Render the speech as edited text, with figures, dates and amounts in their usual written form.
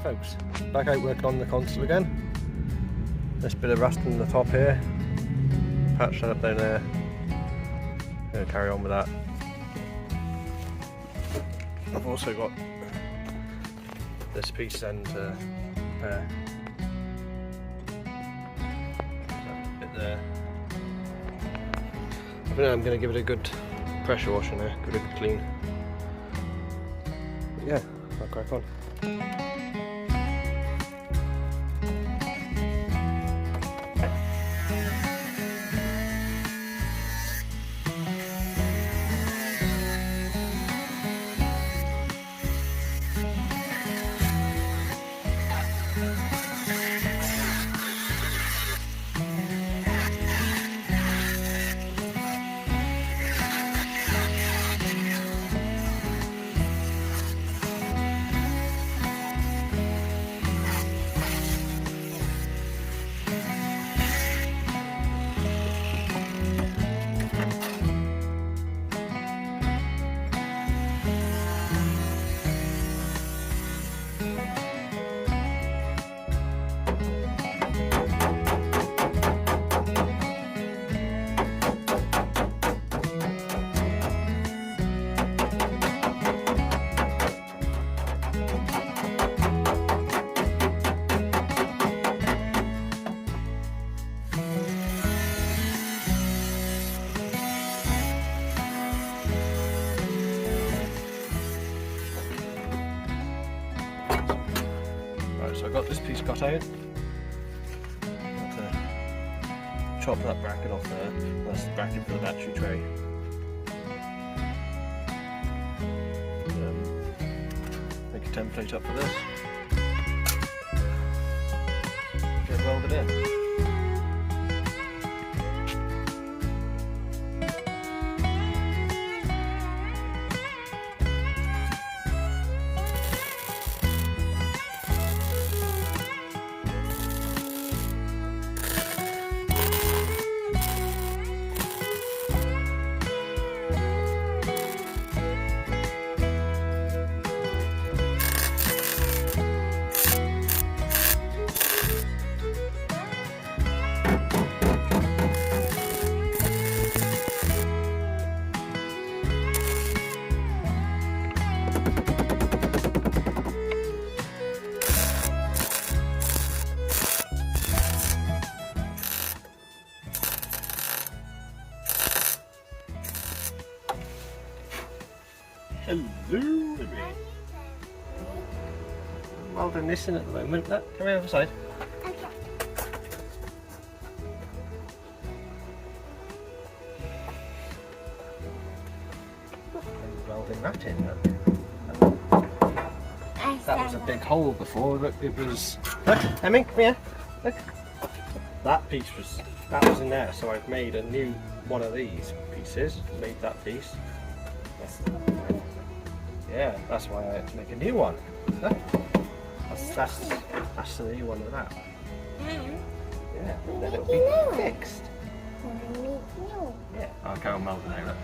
folks, back out working on the Consul again. This bit of rust in the top here, patch that up down there. Gonna carry on with that. I've also got this piece then to repair. That bit there. I think I'm going to give it a good pressure wash in there, give it a good clean. But yeah, I'll crack on. So I got this piece cut out. Got to chop that bracket off there. That's the bracket for the battery tray. Make a template up for this. Get it welded in. Hello, baby. I'm welding this in at the moment. Look, come over the side. Okay. Welding that in. That was a big hole before. Look, it was. Look, Emmy, come here. Look. That piece was in there, so I've made a new one of these pieces. Made that piece. Yeah, that's why I had to make a new one. Look. That's the new one of that. Yeah, then it'll be fixed. Yeah, I'll go and melt it now. Look.